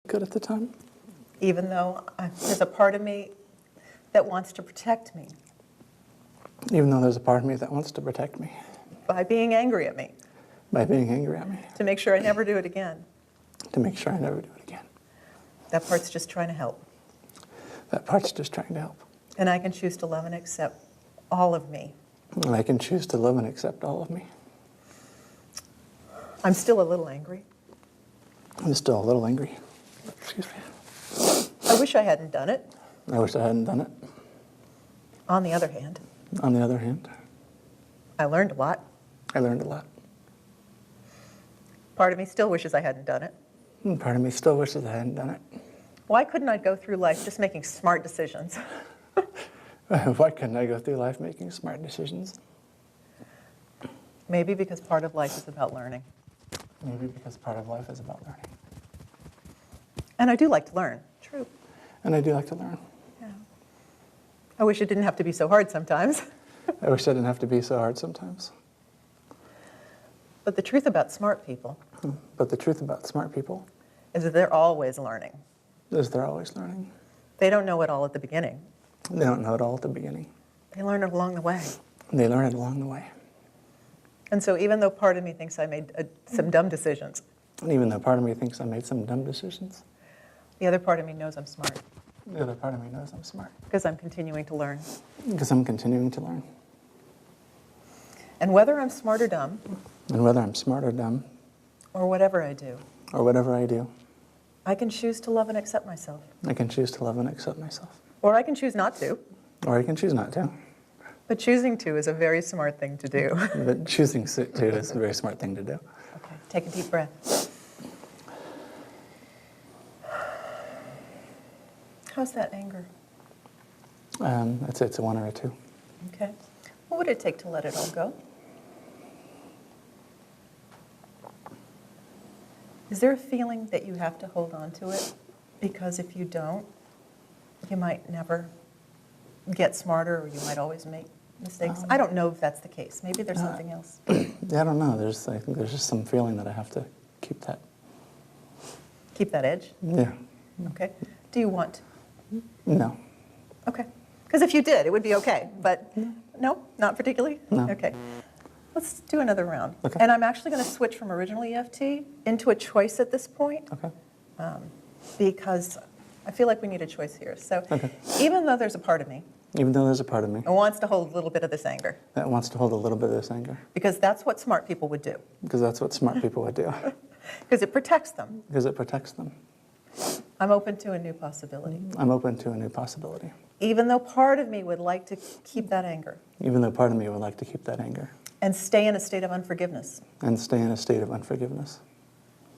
good at the time. Even though there's a part of me that wants to protect me. Even though there's a part of me that wants to protect me. By being angry at me. By being angry at me. To make sure I never do it again. To make sure I never do it again. That part's just trying to help. That part's just trying to help. And I can choose to love and accept all of me. And I can choose to love and accept all of me. I'm still a little angry. I'm still a little angry. Excuse me. I wish I hadn't done it. I wish I hadn't done it. On the other hand, I learned a lot. I learned a lot. Part of me still wishes I hadn't done it. And part of me still wishes I hadn't done it. Why couldn't I go through life just making smart decisions? Why couldn't I go through life making smart decisions? Maybe because part of life is about learning. Maybe because part of life is about learning. And I do like to learn. True. And I do like to learn. Yeah. I wish it didn't have to be so hard sometimes. I wish I didn't have to be so hard sometimes. But the truth about smart people But the truth about smart people is that they're always learning. is they're always learning. They don't know it all at the beginning. They don't know it all at the beginning. They learn it along the way. They learn it along the way. And so even though part of me thinks I made some dumb decisions, And even though part of me thinks I made some dumb decisions, the other part of me knows I'm smart the other part of me knows I'm smart. because I'm continuing to learn. Because I'm continuing to learn. And whether I'm smart or dumb, And whether I'm smart or dumb, or whatever I do, or whatever I do, I can choose to love and accept myself. I can choose to love and accept myself. Or I can choose not to. Or I can choose not to. But choosing to is a very smart thing to do. But choosing to is a very smart thing to do. Okay, take a deep breath. How's that anger? I'd say it's a 1 or a 2. Okay. What would it take to let it all go? Is there a feeling that you have to hold on to it? Because if you don't, you might never get smarter, or you might always make mistakes. I don't know if that's the case. Maybe there's something else. Yeah, I don't know. I think there's just some feeling that I have to keep that. Keep that edge? Yeah. Okay. Do you want to? No. Okay. Because if you did, it would be okay. But no, not particularly? No. Okay. Let's do another round. Okay. And I'm actually going to switch from original EFT into a choice at this point. Okay. Because I feel like we need a choice here. So Okay. even though there's a part of me Even though there's a part of me that wants to hold a little bit of this anger, that wants to hold a little bit of this anger, because that's what smart people would do, because that's what smart people would do, because it protects them, because it protects them, I'm open to a new possibility. I'm open to a new possibility. Even though part of me would like to keep that anger Even though part of me would like to keep that anger and stay in a state of unforgiveness, and stay in a state of unforgiveness,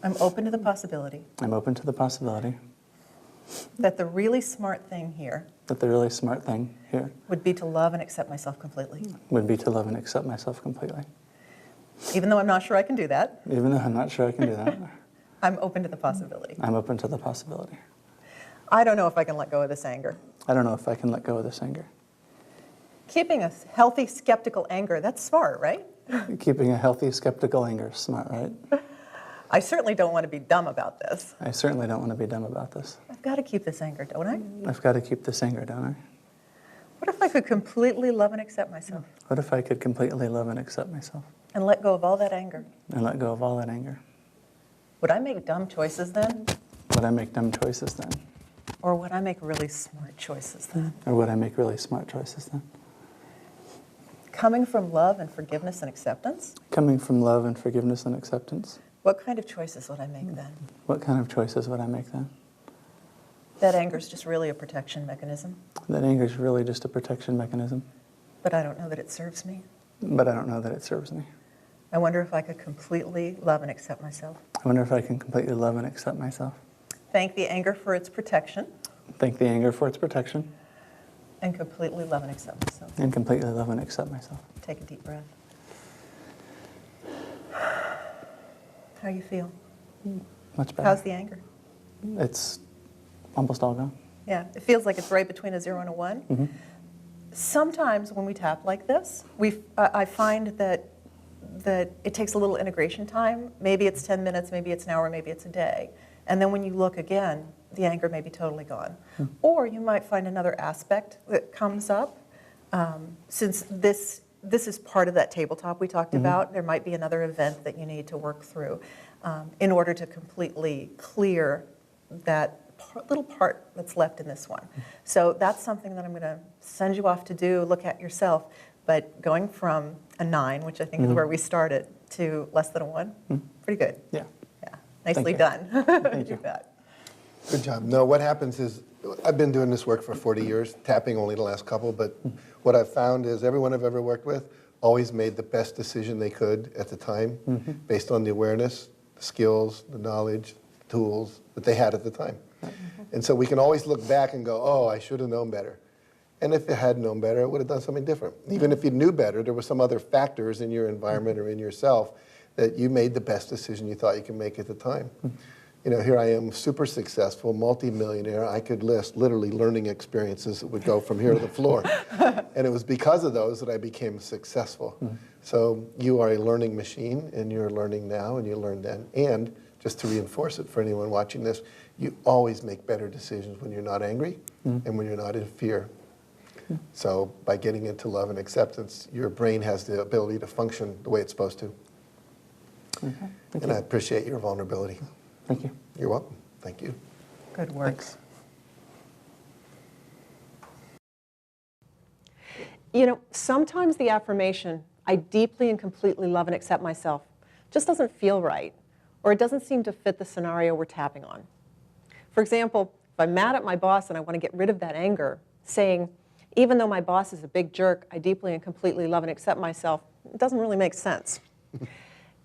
I'm open to the possibility I'm open to the possibility that the really smart thing here that the really smart thing here would be to love and accept myself completely. would be to love and accept myself completely. Even though I'm not sure I can do that, Even though I'm not sure I can do that, I'm open to the possibility. I'm open to the possibility. I don't know if I can let go of this anger. I don't know if I can let go of this anger. Keeping a healthy, skeptical anger, that's smart, right? Keeping a healthy, skeptical anger is smart, right? I certainly don't want to be dumb about this. I certainly don't want to be dumb about this. I've got to keep this anger, don't I? I've got to keep this anger, don't I? What if I could completely love and accept myself What if I could completely love and accept myself and let go of all that anger? and let go of all that anger? Would I make dumb choices then? Would I make dumb choices then? Or would I make really smart choices then? Or would I make really smart choices then? Coming from love and forgiveness and acceptance, Coming from love and forgiveness and acceptance, what kind of choices would I make then? what kind of choices would I make then? That anger is just really a protection mechanism, That anger is really just a protection mechanism, but I don't know that it serves me. but I don't know that it serves me. I wonder if I could completely love and accept myself. I wonder if I can completely love and accept myself. Thank the anger for its protection, Thank the anger for its protection, and completely love and accept myself. and completely love and accept myself. Take a deep breath. How you feel? Much better. How's the anger? It's almost all gone. Yeah, it feels like it's right between a 0 and a 1. Mm-hmm. Sometimes when we tap like this, I find that it takes a little integration time. Maybe it's 10 minutes, maybe it's an hour, maybe it's a day. And then when you look again, the anger may be totally gone. Or you might find another aspect that comes up. Since this is part of that tabletop we talked about, there might be another event that you need to work through in order to completely clear that little part that's left in this one. So that's something that I'm going to send you off to do, look at yourself. But going from a 9, which I think is where we started, to less than a 1, pretty good. Yeah. Yeah, nicely you. done. Thank you. Bet. Good job. No, what happens is, I've been doing this work for 40 years, tapping only the last couple, but what I've found is everyone I've ever worked with always made the best decision they could at the time, based on the awareness, the skills, the knowledge, the tools that they had at the time. And so we can always look back and go, oh, I should have known better. And if you had known better, it would have done something different. Even if you knew better, there were some other factors in your environment or in yourself that you made the best decision you thought you could make at the time. You know, here I am, super successful, multi-millionaire. I could list literally learning experiences that would go from here to the floor. And it was because of those that I became successful. So you are a learning machine, and you're learning now, and you learned then. And just to reinforce it for anyone watching this, you always make better decisions when you're not angry and when you're not in fear. So by getting into love and acceptance, your brain has the ability to function the way it's supposed to. And I appreciate your vulnerability. Thank you. You're welcome. Thank you. Good work. Thanks. You know, sometimes the affirmation, I deeply and completely love and accept myself, just doesn't feel right, or it doesn't seem to fit the scenario we're tapping on. For example, if I'm mad at my boss and I want to get rid of that anger, saying, even though my boss is a big jerk, I deeply and completely love and accept myself, it doesn't really make sense.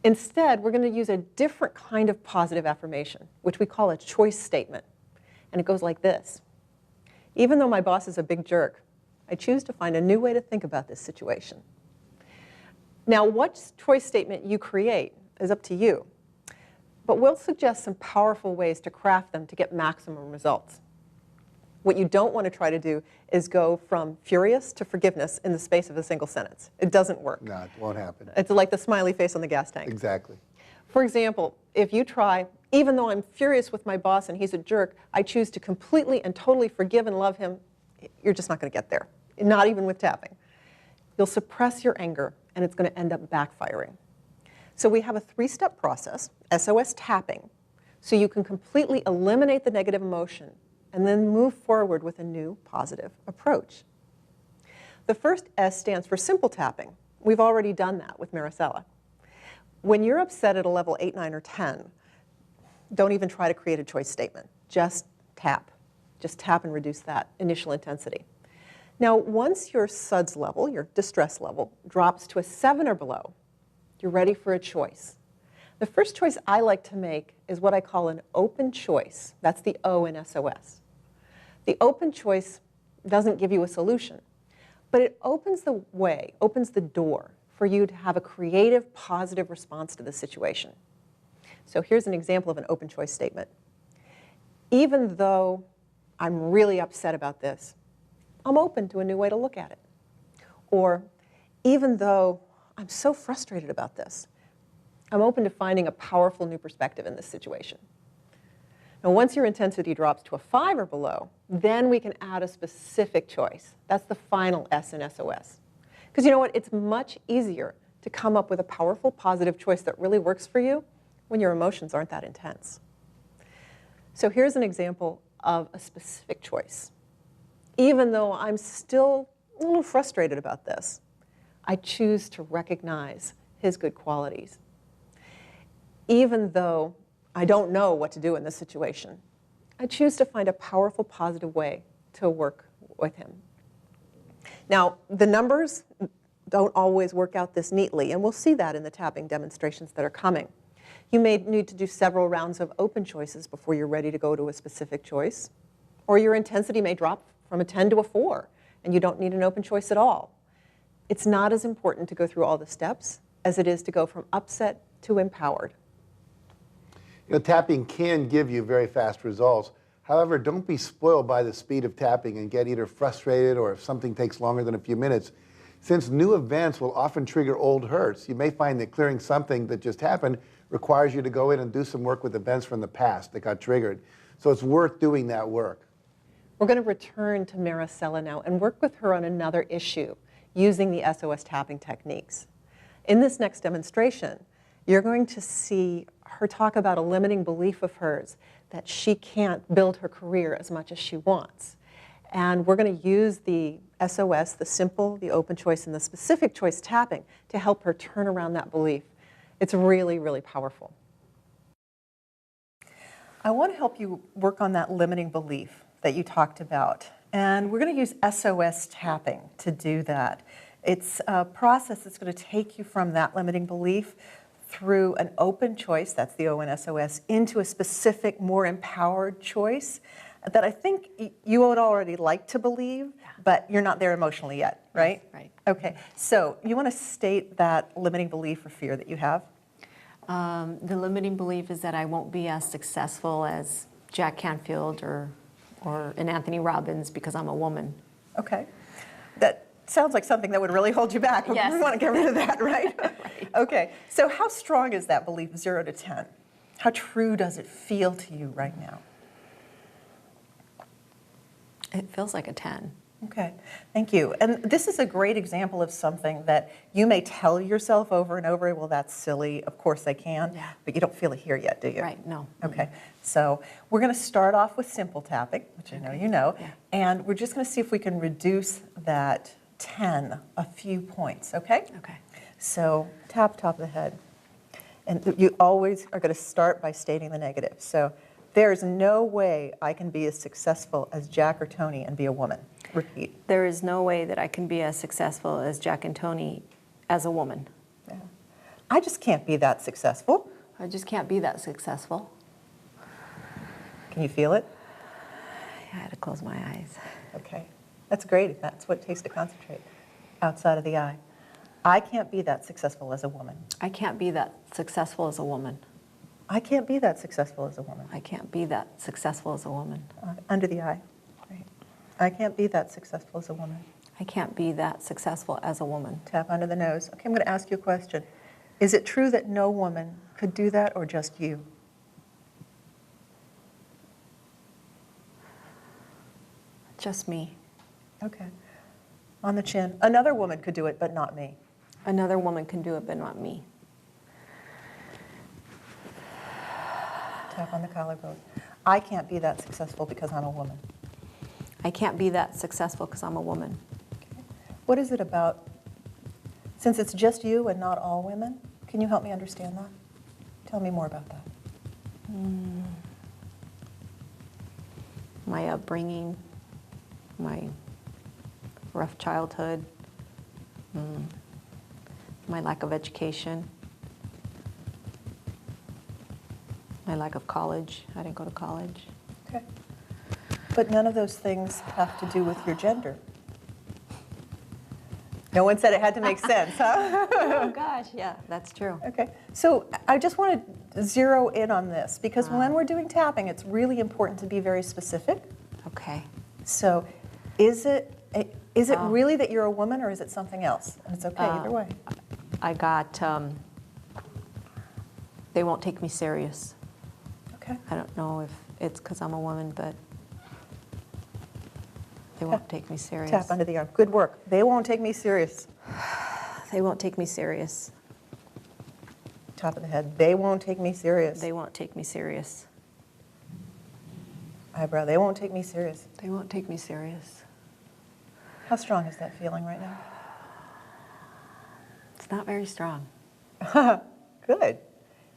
Instead, we're going to use a different kind of positive affirmation, which we call a choice statement. And it goes like this. Even though my boss is a big jerk, I choose to find a new way to think about this situation. Now, what choice statement you create is up to you. But we'll suggest some powerful ways to craft them to get maximum results. What you don't want to try to do is go from furious to forgiveness in the space of a single sentence. It doesn't work. No, it won't happen. It's like the smiley face on the gas tank. Exactly. For example, if you try, even though I'm furious with my boss and he's a jerk, I choose to completely and totally forgive and love him, you're just not going to get there, not even with tapping. You'll suppress your anger, and it's going to end up backfiring. So we have a 3-step process, SOS tapping, so you can completely eliminate the negative emotion and then move forward with a new positive approach. The first S stands for simple tapping. We've already done that with Maricela. When you're upset at a level 8, 9, or 10, don't even try to create a choice statement. Just tap. Just tap and reduce that initial intensity. Now, once your SUDS level, your distress level, drops to a 7 or below, you're ready for a choice. The first choice I like to make is what I call an open choice. That's the O in SOS. The open choice doesn't give you a solution, but it opens the way, opens the door for you to have a creative, positive response to the situation. So here's an example of an open choice statement. Even though I'm really upset about this, I'm open to a new way to look at it. Or even though I'm so frustrated about this, I'm open to finding a powerful new perspective in this situation. Now, once your intensity drops to a 5 or below, then we can add a specific choice. That's the final S in SOS. Because you know what? It's much easier to come up with a powerful, positive choice that really works for you when your emotions aren't that intense. So here's an example of a specific choice. Even though I'm still a little frustrated about this, I choose to recognize his good qualities. Even though I don't know what to do in this situation, I choose to find a powerful, positive way to work with him. Now, the numbers don't always work out this neatly, and we'll see that in the tapping demonstrations that are coming. You may need to do several rounds of open choices before you're ready to go to a specific choice, or your intensity may drop from a 10 to a 4, and you don't need an open choice at all. It's not as important to go through all the steps as it is to go from upset to empowered. You know, tapping can give you very fast results. However, don't be spoiled by the speed of tapping and get either frustrated or if something takes longer than a few minutes. Since new events will often trigger old hurts, you may find that clearing something that just happened requires you to go in and do some work with events from the past that got triggered. So it's worth doing that work. We're going to return to Maricela now and work with her on another issue using the SOS tapping techniques. In this next demonstration, you're going to see her talk about a limiting belief of hers that she can't build her career as much as she wants. And we're going to use the SOS, the simple, the open choice, and the specific choice tapping to help her turn around that belief. It's really, really powerful. I want to help you work on that limiting belief that you talked about. And we're going to use SOS tapping to do that. It's a process that's going to take you from that limiting belief through an open choice, that's the O in SOS, into a specific, more empowered choice that I think you would already like to believe, but you're not there emotionally yet, right? Right. Okay, so you want to state that limiting belief or fear that you have? The limiting belief is that I won't be as successful as Jack Canfield or an Anthony Robbins because I'm a woman. Okay. That sounds like something that would really hold you back. Yes. We want to get rid of that, right? Right. Okay. So how strong is that belief, 0 to 10? How true does it feel to you right now? It feels like a 10. Okay, thank you. And this is a great example of something that you may tell yourself over and over, well, that's silly, of course I can, Yeah. but you don't feel it here yet, do you? Right, no. Okay, so we're going to start off with simple tapping, which I know you know, Yeah. and we're just going to see if we can reduce that 10 a few points, okay? Okay. So tap top of the head. And you always are going to start by stating the negative. So there's no way I can be as successful as Jack or Tony and be a woman. Repeat. There is no way that I can be as successful as Jack and Tony as a woman. Yeah. I just can't be that successful. I just can't be that successful. Can you feel it? I had to close my eyes. Okay. That's great if that's what it takes to concentrate outside of the eye. I can't be that successful as a woman. I can't be that successful as a woman. I can't be that successful as a woman. I can't be that successful as a woman. Under the eye. Right. I can't be that successful as a woman. I can't be that successful as a woman. Tap under the nose. Okay, I'm going to ask you a question. Is it true that no woman could do that or just you? Just me. Okay. On the chin. Another woman could do it, but not me. Another woman can do it, but not me. Tap on the collarbone. I can't be that successful because I'm a woman. I can't be that successful because I'm a woman. Okay. What is it about, since it's just you and not all women, can you help me understand that? Tell me more about that. My upbringing, my rough childhood, my lack of education, my lack of college. I didn't go to college. Okay. But none of those things have to do with your gender. No one said it had to make sense, huh? Oh gosh, yeah, that's true. Okay, so I just want to zero in on this because when we're doing tapping, it's really important to be very specific. Okay. So is it really that you're a woman or is it something else? And it's okay either way. I got, they won't take me serious. Okay, I don't know if it's because I'm a woman, but they won't take me serious. tap under the arm. Good work. They won't take me serious. They won't take me serious. Top of the head. They won't take me serious. They won't take me serious. Eyebrow. They won't take me serious. They won't take me serious. How strong is that feeling right now? It's not very strong. Good.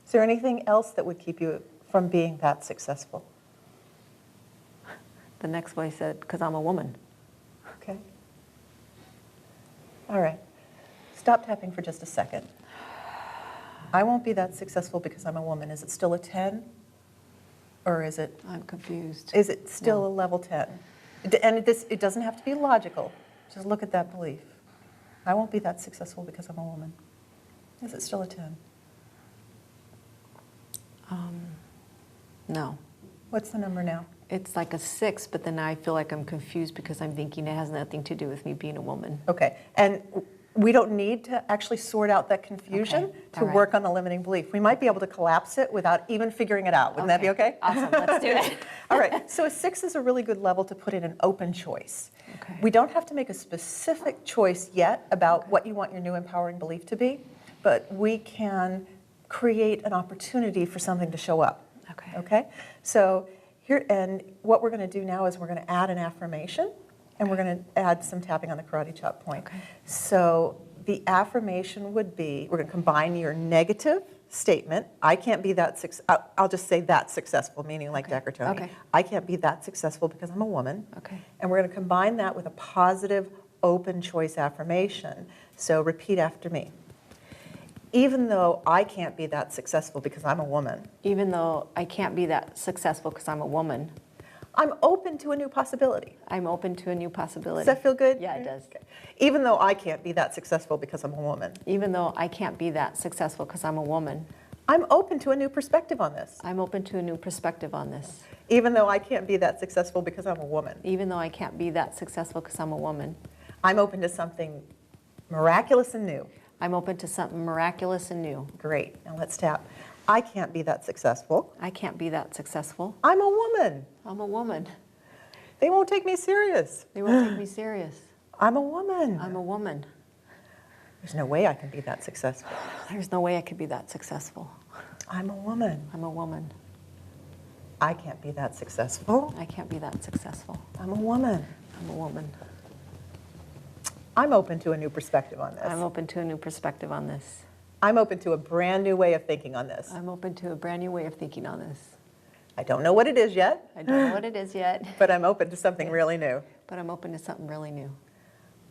Is there anything else that would keep you from being that successful? The next voice said, because I'm a woman. Okay. All right. Stop tapping for just a second. I won't be that successful because I'm a woman. Is it still a 10? Or is it I'm confused. still a level 10? And it doesn't have to be logical. Just look at that belief. I won't be that successful because I'm a woman. Is it still a 10? No. What's the number now? It's like a 6, but then I feel like I'm confused because I'm thinking it has nothing to do with me being a woman. Okay. And we don't need to actually sort out that confusion Okay, to all right. work on the limiting belief. We might be able to collapse it without even figuring it out. Wouldn't that be okay? Awesome, let's do it. All right, so a 6 is a really good level to put in an open choice. Okay. We don't have to make a specific choice yet about what you want your new empowering belief to be, but we can create an opportunity for something to show up. Okay. Okay? So here, and what we're going to do now is we're going to add an affirmation, and we're going to add some tapping on the karate chop point. Okay. So the affirmation would be, we're going to combine your negative statement, I can't be that I'll just say that successful, meaning like Decker Tony. Okay. I can't be that successful because I'm a woman. Okay. And we're going to combine that with a positive, open choice affirmation. So repeat after me. Even though I can't be that successful because I'm a woman, Even though I can't be that successful because I'm a woman, I'm open to a new possibility. I'm open to a new possibility. Does that feel good? Yeah, it does. Okay. Even though I can't be that successful because I'm a woman, Even though I can't be that successful because I'm a woman, I'm open to a new perspective on this. I'm open to a new perspective on this. Even though I can't be that successful because I'm a woman, Even though I can't be that successful because I'm a woman, I'm open to something miraculous and new. I'm open to something miraculous and new. Great. Now let's tap. I can't be that successful. I can't be that successful. I'm a woman. I'm a woman. They won't take me serious. They won't take me serious. I'm a woman. I'm a woman. There's no way I can be that successful. There's no way I could be that successful. I'm a woman. I'm a woman. I can't be that successful. I can't be that successful. I'm a woman. I'm a woman. I'm open to a new perspective on this. I'm open to a new perspective on this. I'm open to a brand new way of thinking on this. I'm open to a brand new way of thinking on this. I don't know what it is yet, I don't know what it is yet, but I'm open to something really new. but I'm open to something really new.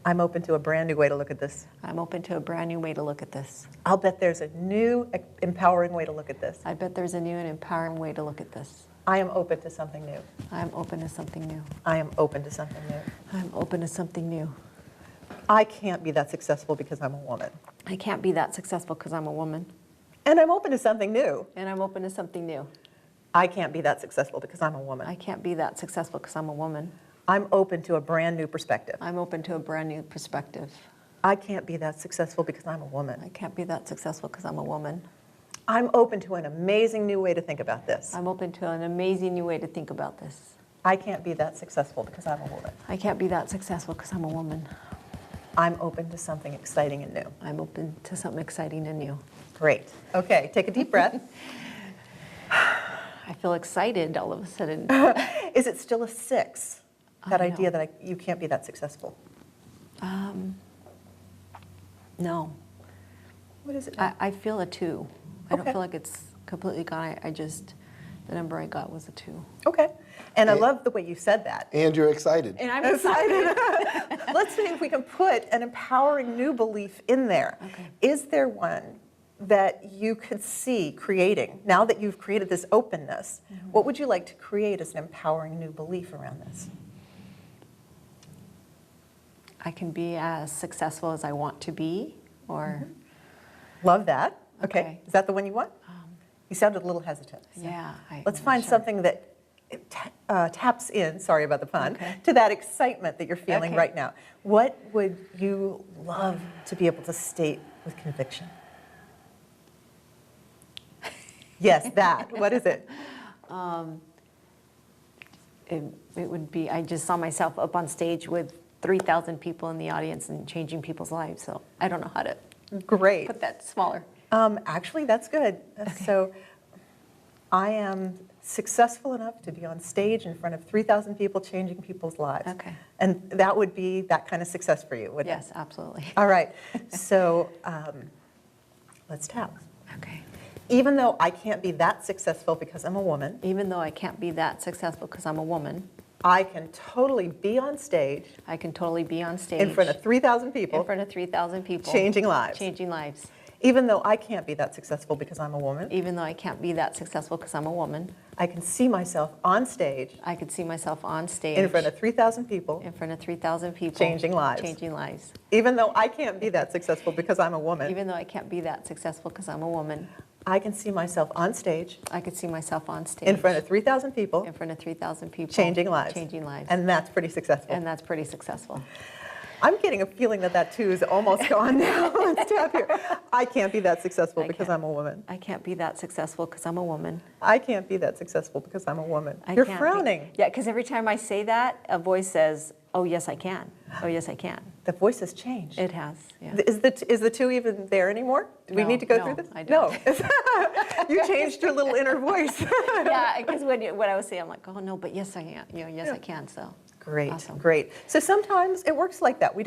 I'm open to a brand new way to look at this. I'm open to a brand new way to look at this. I'll bet there's a new empowering way to look at this. I bet there's a new and empowering way to look at this. I am open to something new. I'm open to something new. I am open to something new. I'm open to something new. I can't be that successful because I'm a woman. I can't be that successful because I'm a woman. And I'm open to something new. And I'm open to something new. I can't be that successful because I'm a woman. I can't be that successful because I'm a woman. I'm open to a brand new perspective. I'm open to a brand new perspective. I can't be that successful because I'm a woman. I can't be that successful because I'm a woman. I'm open to an amazing new way to think about this. I'm open to an amazing new way to think about this. I can't be that successful because I'm a woman. I can't be that successful because I'm a woman. I'm open to something exciting and new. I'm open to something exciting and new. Great. Okay, take a deep breath. I feel excited all of a sudden. Is it still a 6? That No. idea that you can't be that successful. No, What is it? I feel a 2. I don't Okay. feel like it's completely gone. I just, the number I got was a 2. Okay. And I love the way you said that. And you're excited. And I'm excited. Let's see if we can put an empowering new belief in there. Okay. Is there one that you could see creating, now that you've created this openness, what would you like to create as an empowering new belief around this? I can be as successful as I want to be, or Love that. Okay. Okay. Is that the one you want? You sounded a little hesitant. so yeah. Let's I'm not find sure. something that taps in, sorry about the pun, Okay. to that excitement that you're feeling Okay. right now. What would you love to be able to state with conviction? Yes, that. What is it? It would be, I just saw myself up on stage with 3,000 people in the audience and changing people's lives. So I don't know how to Great. put that smaller. Actually, that's good. So I am successful enough to be on stage in front of 3,000 people changing people's lives. Okay. And that would be that kind of success for you, wouldn't it? Yes, absolutely. All right. So let's tap. Okay. Even though I can't be that successful because I'm a woman, Even though I can't be that successful because I'm a woman, I can totally be on stage I can totally be on stage in front of 3,000 people in front of 3,000 people, changing lives. changing lives. Even though I can't be that successful because I'm a woman, Even though I can't be that successful because I'm a woman, I can see myself on stage I could see myself on stage in front of 3,000 people in front of 3,000 people, changing lives. changing lives. Even though I can't be that successful because I'm a woman, Even though I can't be that successful because I'm a woman, I can see myself on stage I could see myself on stage in front of 3,000 people in front of 3,000 people, changing lives. changing lives. And that's pretty successful. And that's pretty successful. I'm getting a feeling that that 2 is almost gone now. Let's tap here. I can't be that successful because I'm a woman. I can't be that successful because I'm a woman. I can't be that successful because I'm a woman. I You're can't frowning. Yeah, because every time I say that, a voice says, oh, yes, I can. Oh, yes, I can. The voice has changed. It has, yeah. Is the 2 even there anymore? Do we No, need to go no, through this? I don't. No. You changed your little inner voice. Yeah, because when I was saying, I'm like, oh, no, but yes, I can. Yes, I can, so. Great, Awesome. great. So sometimes it works like that. We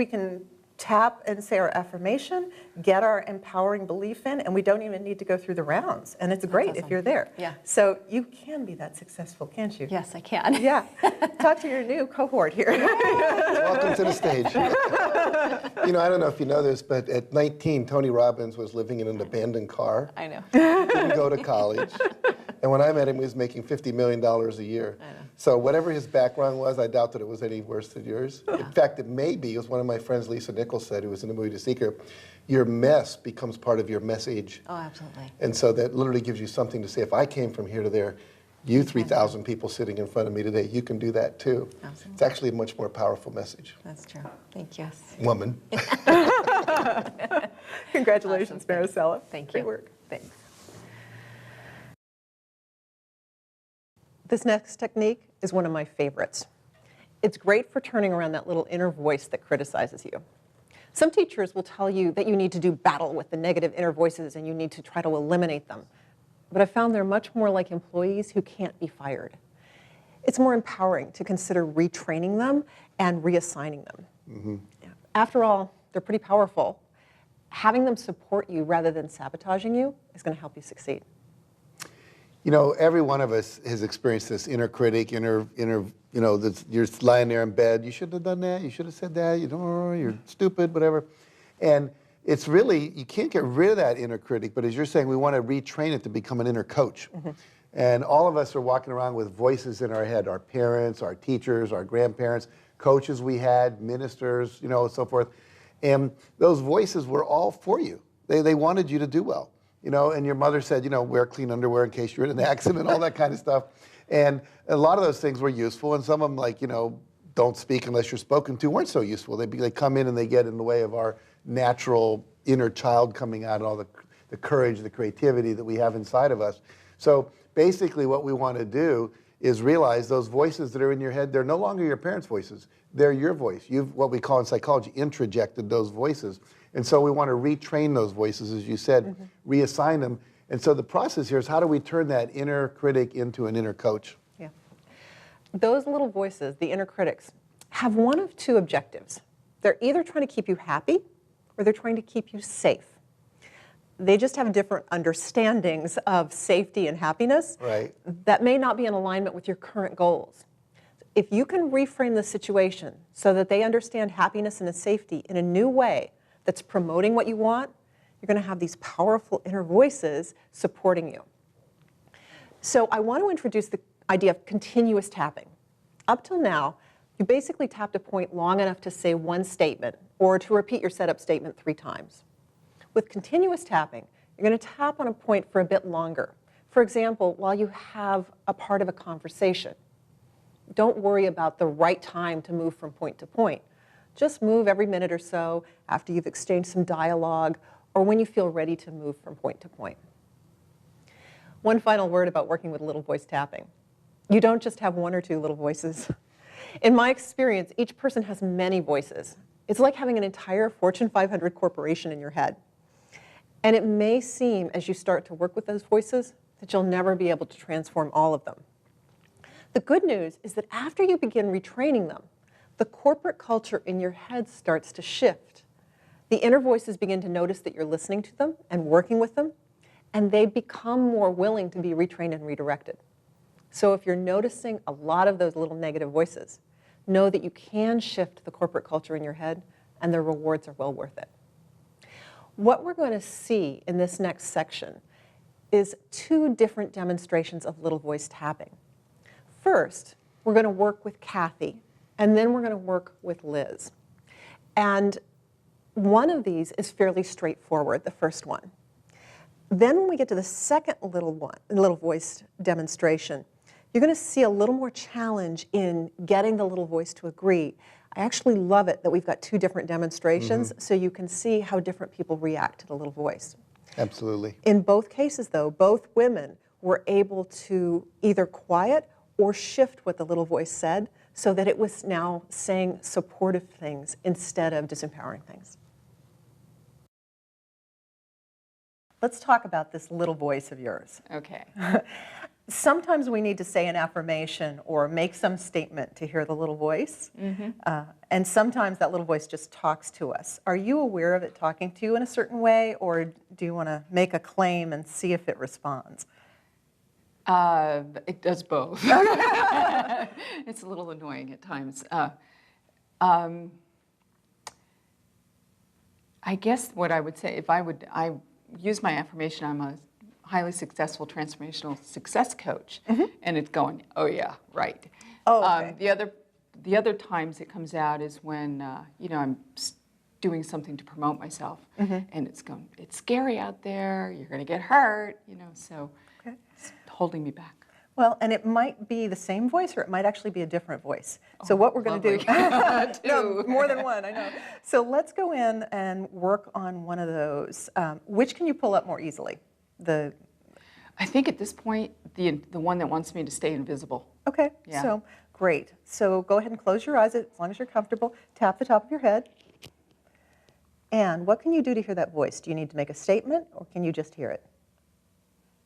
can tap and say our affirmation, get our empowering belief in, and we don't even need to go through the rounds. And it's great if awesome. you're there. Yeah. So you can be that successful, can't you? Yes, I can. Yeah. Talk to your new cohort here. Welcome to the stage. You know, I don't know if you know this, but at 19, Tony Robbins was living in an abandoned car. I know. Didn't go to college. And when I met him, he was making $50 million a year. So whatever his background was, I doubt that it was any worse than yours. In fact, it may be, as one of my friends, Lisa Nichols, said, who was in the movie The Seeker, your mess becomes part of your message. Oh, absolutely. And so that literally gives you something to say. If I came from here to there, you 3,000 people sitting in front of me today, you can do that too. Absolutely. It's actually a much more powerful message. That's true. Thank you. Woman. Congratulations, Awesome. Maricela. Thank you. Great work. Thanks. This next technique is one of my favorites. It's great for turning around that little inner voice that criticizes you. Some teachers will tell you that you need to do battle with the negative inner voices and you need to try to eliminate them. But I found they're much more like employees who can't be fired. It's more empowering to consider retraining them and reassigning them. Mm-hmm. After all, they're pretty powerful. Having them support you rather than sabotaging you is going to help you succeed. You know, every one of us has experienced this inner critic, you're lying there in bed, you shouldn't have done that, you should have said that, you're stupid, whatever. And it's really, you can't get rid of that inner critic, but as you're saying, we want to retrain it to become an inner coach. Mm-hmm. And all of us are walking around with voices in our head, our parents, our teachers, our grandparents, coaches we had, ministers, so forth. And those voices were all for you. They wanted you to do well. And your mother said, wear clean underwear in case you're in an accident, all that kind of stuff. And a lot of those things were useful, and some of them, like, don't speak unless you're spoken to, weren't so useful. They come in and they get in the way of our natural inner child coming out, and all the courage, the creativity that we have inside of us. So basically what we want to do is realize those voices that are in your head, they're no longer your parents' voices. They're your voice. You've, what we call in psychology, introjected those voices. And so we want to retrain those voices, as you said, reassign them. And so the process here is, how do we turn that inner critic into an inner coach? Yeah. Those little voices, the inner critics, have one of two objectives. They're either trying to keep you happy or they're trying to keep you safe. They just have different understandings of safety and happiness that may not be in alignment with your current goals. If you can reframe the situation so that they understand happiness and safety in a new way that's promoting what you want, you're going to have these powerful inner voices supporting you. So I want to introduce the idea of continuous tapping. Up till now, you basically tapped a point long enough to say one statement or to repeat your setup statement 3 times. With continuous tapping, you're going to tap on a point for a bit longer. For example, while you have a part of a conversation. Don't worry about the right time to move from point to point. Just move every minute or so after you've exchanged some dialogue or when you feel ready to move from point to point. One final word about working with little voice tapping. You don't just have 1 or 2 little voices. In my experience, each person has many voices. It's like having an entire Fortune 500 corporation in your head. And it may seem, as you start to work with those voices, that you'll never be able to transform all of them. The good news is that after you begin retraining them, the corporate culture in your head starts to shift. The inner voices begin to notice that you're listening to them and working with them, and they become more willing to be retrained and redirected. So if you're noticing a lot of those little negative voices, know that you can shift the corporate culture in your head, and the rewards are well worth it. What we're going to see in this next section is 2 different demonstrations of little voice tapping. First, we're going to work with Kathy, and then we're going to work with Liz. And one of these is fairly straightforward, the first one. Then when we get to the second little voice demonstration, you're going to see a little more challenge in getting the little voice to agree. I actually love it that we've got 2 different demonstrations so you can see how different people react to the little voice. Absolutely. In both cases, though, both women were able to either quiet or shift what the little voice said so that it was now saying supportive things instead of disempowering things. Let's talk about this little voice of yours. Okay. Sometimes we need to say an affirmation or make some statement to hear the little voice. And sometimes that little voice just talks to us. Are you aware of it talking to you in a certain way, or do you want to make a claim and see if it responds? It does both. It's a little annoying at times. I guess what I would say, if I use my affirmation, I'm a highly successful transformational success coach, and it's going, oh yeah, right. Oh, okay. The other times it comes out is when I'm doing something to promote myself, and it's going, it's scary out there. You're going to get hurt, so Okay. it's holding me back. Well, and it might be the same voice, or it might actually be a different voice. So what we're going to do, no, more than one, I know. So let's go in and work on one of those. Which can you pull up more easily? I think at this point, the one that wants me to stay invisible. Okay, Yeah. so great. So go ahead and close your eyes as long as you're comfortable. Tap the top of your head. And what can you do to hear that voice? Do you need to make a statement, or can you just hear it?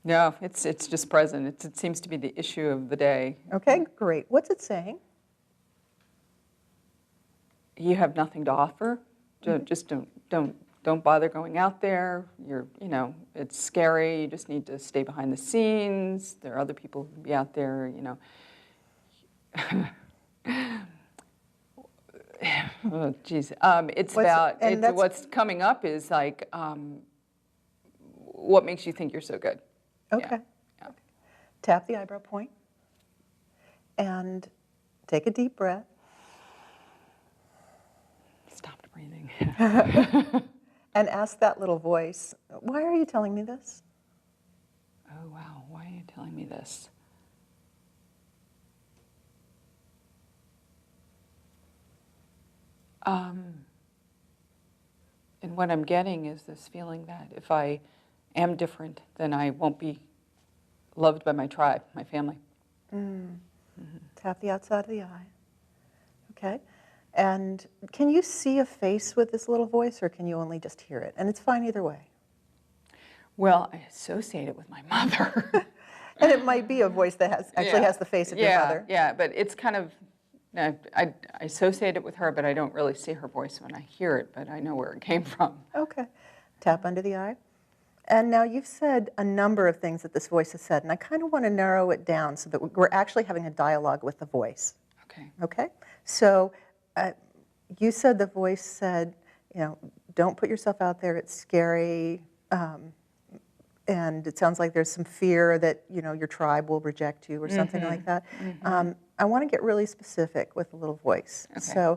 No, it's just present. It seems to be the issue of the day. Okay, great. What's it saying? You have nothing to offer. Just don't bother going out there. It's scary. You just need to stay behind the scenes. There are other people who can be out there. Oh, geez. What's coming up is like, what makes you think you're so good? Okay. Yeah. Tap the eyebrow point and take a deep breath. Stopped breathing. And ask that little voice, why are you telling me this? Oh, wow. Why are you telling me this? And what I'm getting is this feeling that if I am different, then I won't be loved by my tribe, my family. Tap the outside of the eye. Okay. And can you see a face with this little voice, or can you only just hear it? And it's fine either way. Well, I associate it with my mother. And it might be a voice that has the face of your mother. Yeah, but it's kind of, I associate it with her, but I don't really see her voice when I hear it, but I know where it came from. Okay. Tap under the eye. And now you've said a number of things that this voice has said, and I kind of want to narrow it down so that we're actually having a dialogue with the voice. Okay. Okay? So you said the voice said, don't put yourself out there, it's scary, and it sounds like there's some fear that, your tribe will reject you or something like that. I want to get really specific with the little voice. Okay.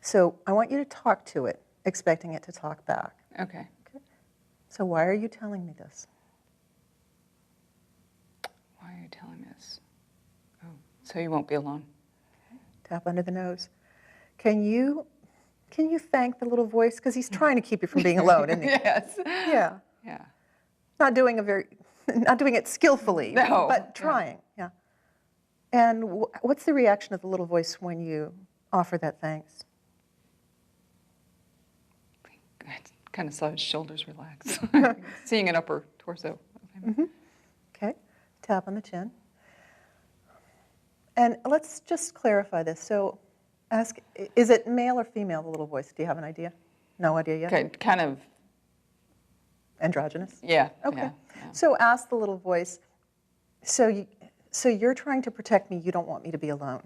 So I want you to talk to it, expecting it to talk back. Okay. So why are you telling me this? Why are you telling me this? Oh, so you won't be alone. Tap under the nose. Can you thank the little voice? Because he's trying to keep you from being alone, isn't he? Yes. Yeah. Yeah. Not doing it skillfully, No. but trying. Yeah. And what's the reaction of the little voice when you offer that thanks? I kind of saw his shoulders relax, seeing an upper torso. Okay. Tap on the chin. And let's just clarify this. So ask, is it male or female, the little voice? Do you have an idea? No idea yet? Okay, kind of, Androgynous? yeah. Okay. Yeah. So ask the little voice, so you're trying to protect me, you don't want me to be alone.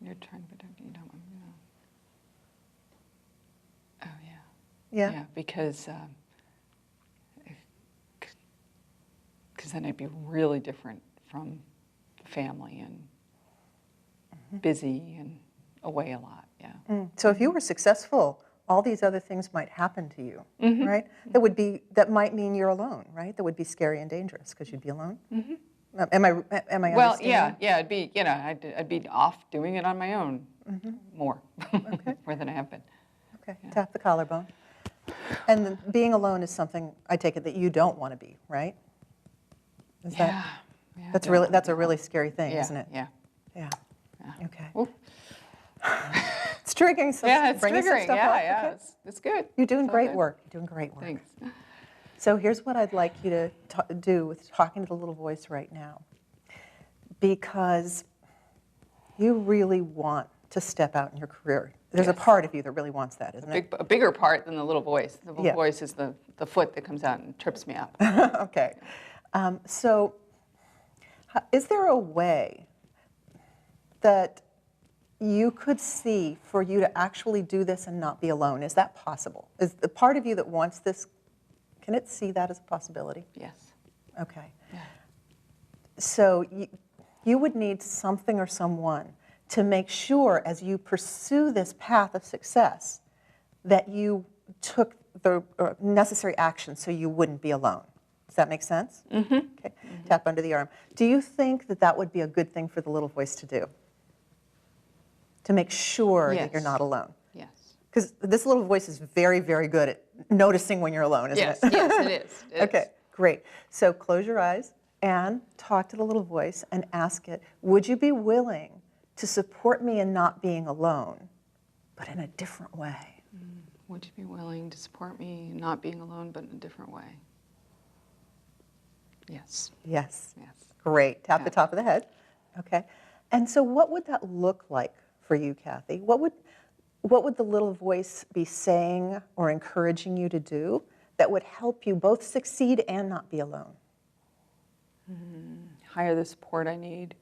You're trying to protect me, you don't want me to know. Oh, yeah. Yeah? Yeah, because then I'd be really different from the family and busy and away a lot, yeah. So if you were successful, all these other things might happen to you, right? That might mean you're alone, right? That would be scary and dangerous because you'd be alone. Am I Well, understanding? yeah, it'd be, I'd be off doing it on my own, more, more than I have been. Okay, tap the collarbone. And then being alone is something, I take it, that you don't want to be, right? Is that, Yeah, that's a really scary thing, yeah, isn't it? Yeah. Yeah. Yeah. Okay. Ooh. It's triggering some, Yeah, it's bringing some triggering. stuff Yeah, up. yeah, Okay. it's good. You're doing It's all great good. work. You're doing great work. Thanks. So here's what I'd like you to do with talking to the little voice right now. Because you really want to step out in your career. There's a Yes. part of you that really wants that, isn't it? A bigger part than the little voice. The little Yeah. voice is the foot that comes out and trips me up. Okay. So is there a way that you could see for you to actually do this and not be alone? Is that possible? Is the part of you that wants this, can it see that as a possibility? Yes. Okay. Yeah. So you would need something or someone to make sure as you pursue this path of success that you took the necessary action so you wouldn't be alone. Does that make sense? Mm-hmm. Okay. Tap under the arm. Do you think that that would be a good thing for the little voice to do? To make sure that you're Yes. not alone? Yes. Because this little voice is very, very good at noticing when you're alone, isn't Yes. it? Yes, it is. It Okay, is. great. So close your eyes and talk to the little voice and ask it, would you be willing to support me in not being alone, but in a different way? Would you be willing to support me in not being alone, but in a different way? Yes. Yes. Yes. Great. Tap the Yeah. top of the head. Okay. And so what would that look like for you, Kathy? What would the little voice be saying or encouraging you to do that would help you both succeed and not be alone? Hire the support I need.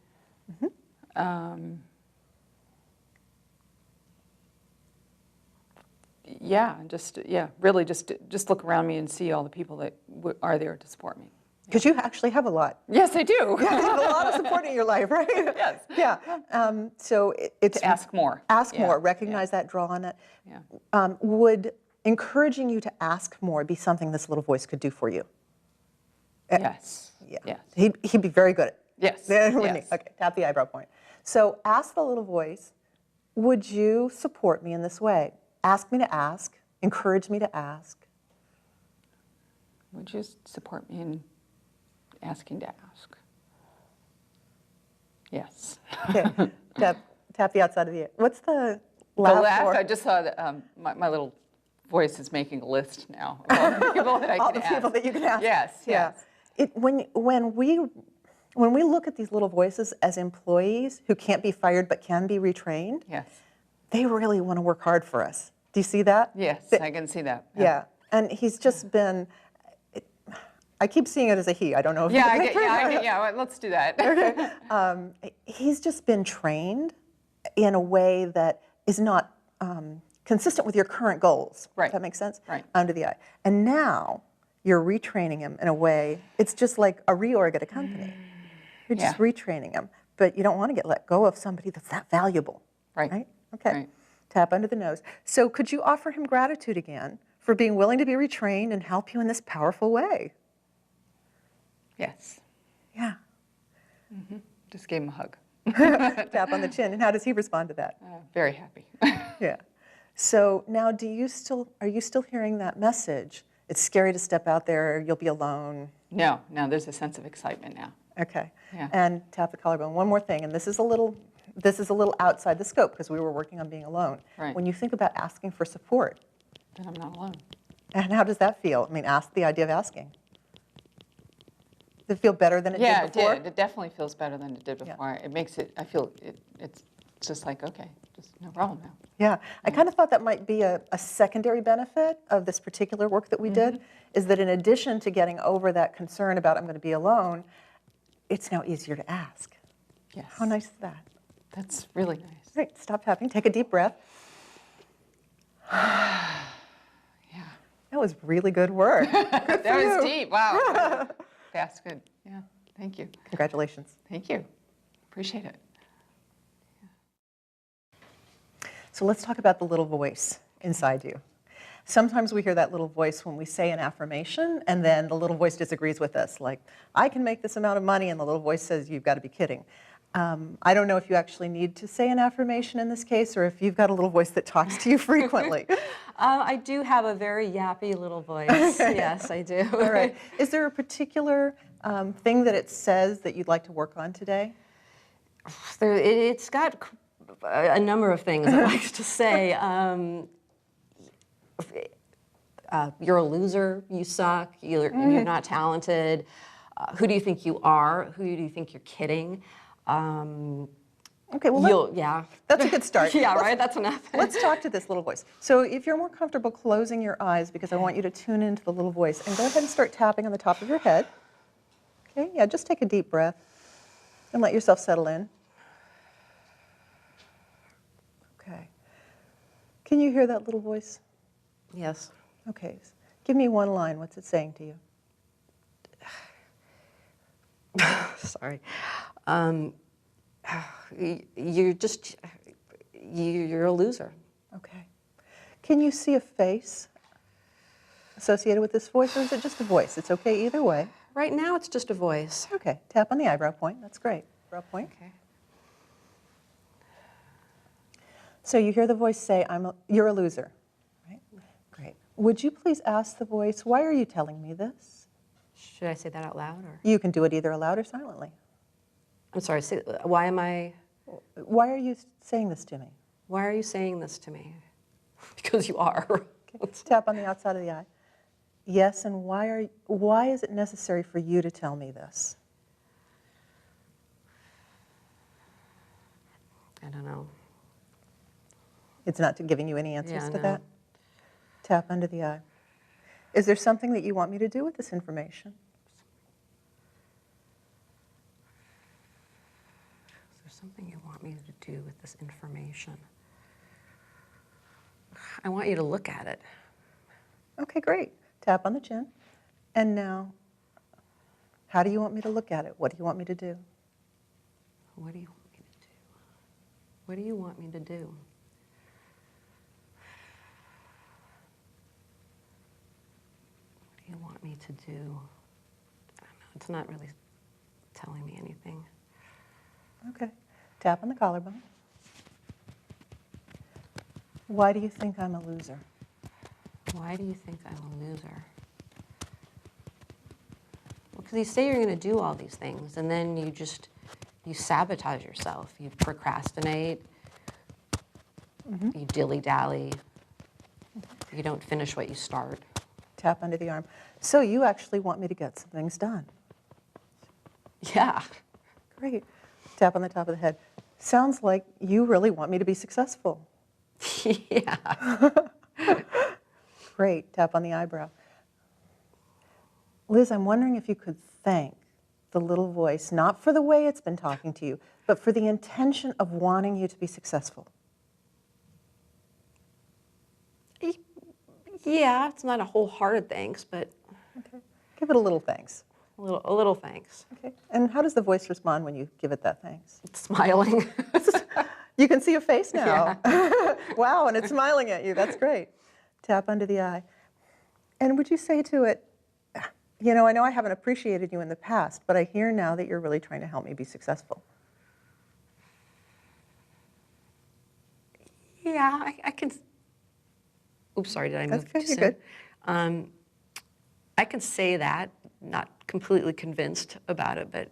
Really just look around me and see all the people that are there to support me. Because you actually have a lot. Yes, I do. You have a lot of support in your life, right? Yes. Yeah. So it's To ask more. Ask Yeah, more. Recognize that. Draw on it. Yeah. Would encouraging you to ask more be something this little voice could do for you? Yes. Yeah. Yes. He'd be very good at it. Yes. Wouldn't he? Yes. Okay. Tap the eyebrow point. So ask the little voice, would you support me in this way? Ask me to ask. Encourage me to ask. Would you support me in asking to ask? Yes. Okay. Tap the outside of the ear. What's the The laugh laugh, for? I just saw that my little voice is making a list now of all the people that I All can the ask. people that you can ask. Yes, Yeah. yes. When we look at these little voices as employees who can't be fired but can be retrained, Yes. they really want to work hard for us. Do you see that? Yes, I can see that. Yeah. And he's just been, I keep seeing it as a he. I don't know if Yeah, well, let's do that. he's just been trained in a way that is not consistent with your current goals. Right. Does that make sense? Right. Under the eye. And now you're retraining him in a way, it's just like a reorg at a company. You're just Yeah. retraining him. But you don't want to get let go of somebody that's that valuable. Right. Okay. Right. Tap under the nose. So could you offer him gratitude again for being willing to be retrained and help you in this powerful way? Yes. Yeah. Just gave him a hug. Tap on the chin. And how does he respond to that? Very happy. Yeah. So now are you still hearing that message? It's scary to step out there, you'll be alone. No, there's a sense of excitement now. Okay. Yeah. And tap the collarbone. One more thing, and this is a little outside the scope because we were working on being alone. Right. When you think about asking for support, Then I'm not alone. and how does that feel? I mean, ask the idea of asking. Does it feel better than it Yeah, did before? it did. It definitely feels better than it did Yeah. before. It makes it, I feel it's just like, okay, just no problem now. Yeah, I kind of thought that might be a secondary benefit of this particular work that we did, is that in addition to getting over that concern about I'm going to be alone, it's now easier to ask. Yes. How nice is that? That's really nice. Great, stop tapping, take a deep breath. Yeah. That was really good work. That was deep. Wow. That's good. Yeah. Thank you. Congratulations. Thank you. Appreciate it. So let's talk about the little voice inside you. Sometimes we hear that little voice when we say an affirmation, and then the little voice disagrees with us, like, I can make this amount of money, and the little voice says, you've got to be kidding. I don't know if you actually need to say an affirmation in this case, or if you've got a little voice that talks to you frequently. I do have a very yappy little voice. Yes, I do. All right. Is there a particular thing that it says that you'd like to work on today? It's got a number of things it likes to say. You're a loser, you suck, you're not talented. Who do you think you are? Who do you think you're kidding? Okay, well, Yeah. that's a good start. Yeah, right? That's enough. Let's talk to this little voice. So if you're more comfortable closing your eyes, because I want you to tune into the little voice, and go ahead and start tapping on the top of your head. Okay, yeah, just take a deep breath and let yourself settle in. Okay. Can you hear that little voice? Yes. Okay. Give me one line. What's it saying to you? Sorry. You're a loser. Okay. Can you see a face associated with this voice, or is it just a voice? It's okay either way. Right now, it's just a voice. Okay. Tap on the eyebrow point. That's great. Brow point. Okay. So you hear the voice say, "You're a loser." Right? Great. Would you please ask the voice, "Why are you telling me this?" Should I say that out loud, or? You can do it either aloud or silently. I'm sorry. Why Why are you saying this to me? Why are you saying this to me? Because you are. Okay. Tap on the outside of the eye. Yes, and why is it necessary for you to tell me this? I don't know. It's not giving you any answers Yeah, to no. that? Tap under the eye. Is there something that you want me to do with this information? Is there something you want me to do with this information? I want you to look at it. Okay, great. Tap on the chin. And now, how do you want me to look at it? What do you want me to do? What do you want me to do? What do you want me to do? What do you want me to do? I don't know. It's not really telling me anything. Okay. Tap on the collarbone. Why do you think I'm a loser? Why do you think I'm a loser? Well, because you say you're going to do all these things, and then you sabotage yourself. You procrastinate. You dilly-dally. You don't finish what you start. Tap under the arm. So you actually want me to get some things done. Yeah. Great. Tap on the top of the head. Sounds like you really want me to be successful. Yeah. Great. Tap on the eyebrow. Liz, I'm wondering if you could thank the little voice, not for the way it's been talking to you, but for the intention of wanting you to be successful. Yeah, it's not a wholehearted thanks, but Okay. Give it a little thanks. a little thanks. Okay. And how does the voice respond when you give it that thanks? It's smiling. You can see a face now. Wow, and it's smiling at you. That's great. Tap under the eye. And would you say to it, you know I haven't appreciated you in the past, but I hear now that you're really trying to help me be successful. Yeah, I can. Oops, sorry, did I move That's okay, too you're soon? good. I can say that, not completely convinced about it, but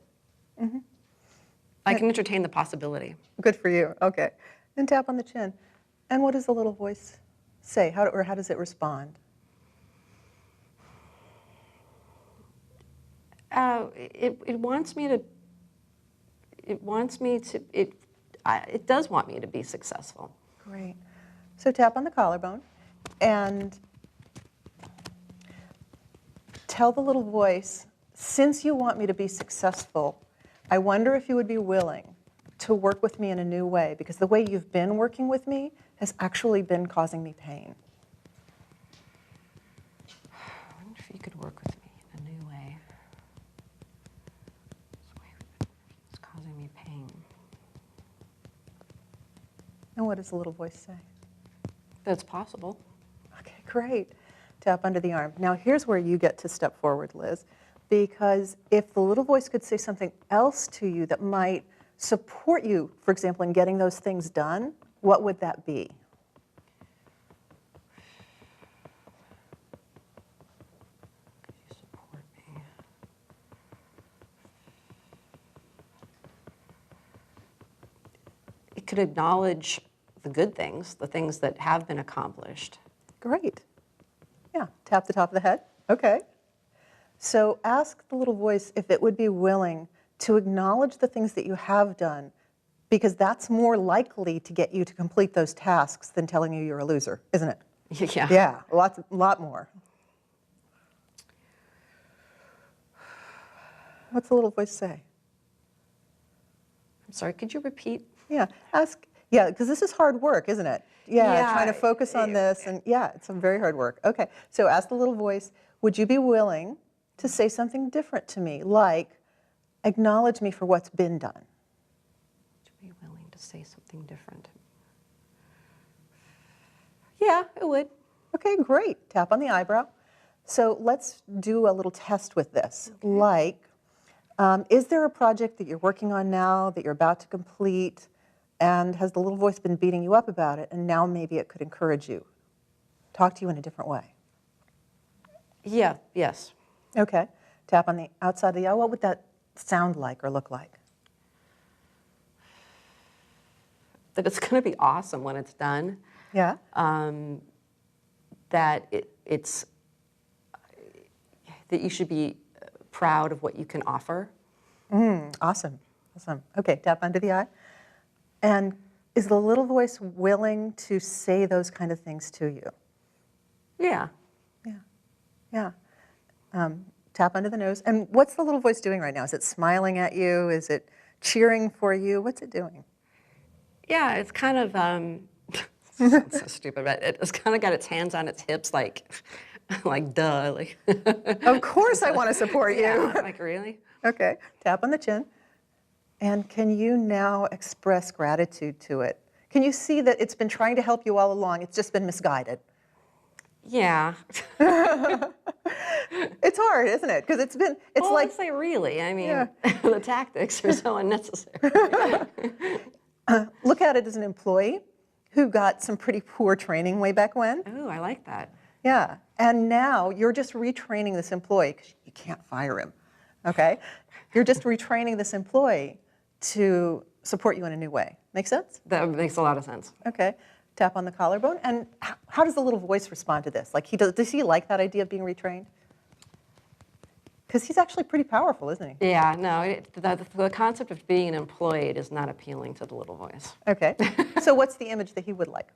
I can entertain the possibility. Good for you. Okay. And tap on the chin. And what does the little voice say? How does it respond? It wants me to. It wants me to. It does want me to be successful. Great. So tap on the collarbone and tell the little voice, since you want me to be successful, I wonder if you would be willing to work with me in a new way, because the way you've been working with me has actually been causing me pain. I wonder if you could work with me in a new way. This way it's causing me pain. And what does the little voice say? That's possible. Okay, great. Tap under the arm. Now here's where you get to step forward, Liz, because if the little voice could say something else to you that might support you, for example, in getting those things done, what would that be? You support me. It could acknowledge the good things, the things that have been accomplished. Great. Yeah, tap the top of the head. Okay. So ask the little voice if it would be willing to acknowledge the things that you have done, because that's more likely to get you to complete those tasks than telling you you're a loser, isn't it? Yeah. Yeah, a lot more. What's the little voice say? I'm sorry, could you repeat? Yeah, ask. Yeah, because this is hard work, isn't it? Yeah, Yeah, trying to focus on this, and yeah, it's some very hard work. Okay, so ask the little voice, would you be willing to say something different to me, like acknowledge me for what's been done? To be willing to say something different. Yeah, it would. Okay, great. Tap on the eyebrow. So let's do a little test with this. Like, is there a project that you're working on now that you're about to complete, and has the little voice been beating you up about it, and now maybe it could encourage you, talk to you in a different way? Yeah, yes. Okay. Tap on the outside of the eye. What would that sound like or look like? That it's going to be awesome when it's done. Yeah. That it's that you should be proud of what you can offer. Awesome. Awesome. Okay, tap under the eye. And is the little voice willing to say those kind of things to you? Yeah. Yeah. Tap under the nose. And what's the little voice doing right now? Is it smiling at you? Is it cheering for you? What's it doing? Yeah, it's kind of sounds so stupid, but it's kind of got its hands on its hips, like duh, like. Of course I want to support you. Yeah, like really. Okay, tap on the chin. And can you now express gratitude to it? Can you see that it's been trying to help you all along? It's just been misguided. Yeah. It's hard, isn't it? Because it's Well, like, let's say really. I mean, Yeah. the tactics are so unnecessary. look at it as an employee who got some pretty poor training way back when. Ooh, I like that. Yeah, and now you're just retraining this employee, because you can't fire him, okay? You're just retraining this employee to support you in a new way. Make sense? That makes a lot of sense. Okay, tap on the collarbone. And how does the little voice respond to this? Like, does he like that idea of being retrained? Because he's actually pretty powerful, isn't he? Yeah, no, the concept of being an employee is not appealing to the little voice. Okay, so what's the image that he would like?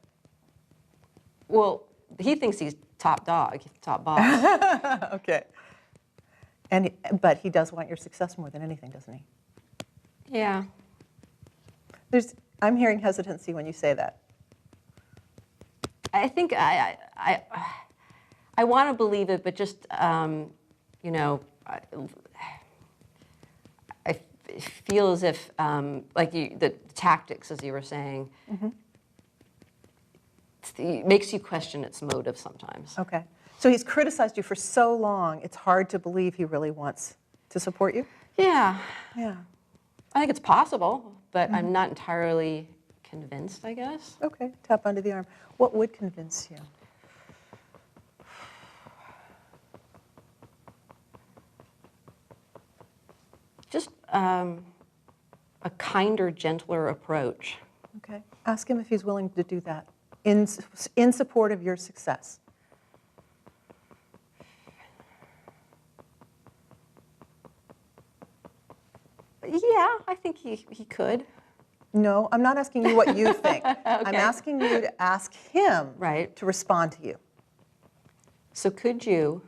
Well, he thinks he's top dog, top boss. Okay. But he does want your success more than anything, doesn't he? Yeah. I'm hearing hesitancy when you say that. I think I want to believe it, but just, you know, I feel as if, like the tactics, as you were saying, it makes you question its motive sometimes. Okay. So he's criticized you for so long, it's hard to believe he really wants to support you? Yeah. Yeah. I think it's possible, but I'm not entirely convinced, I guess. Okay. Tap under the arm. What would convince you? Just a kinder, gentler approach. Okay. Ask him if he's willing to do that in support of your success. Yeah, I think he could. No, I'm not asking you what you think. I'm asking you to ask him Right. to respond to you. So could you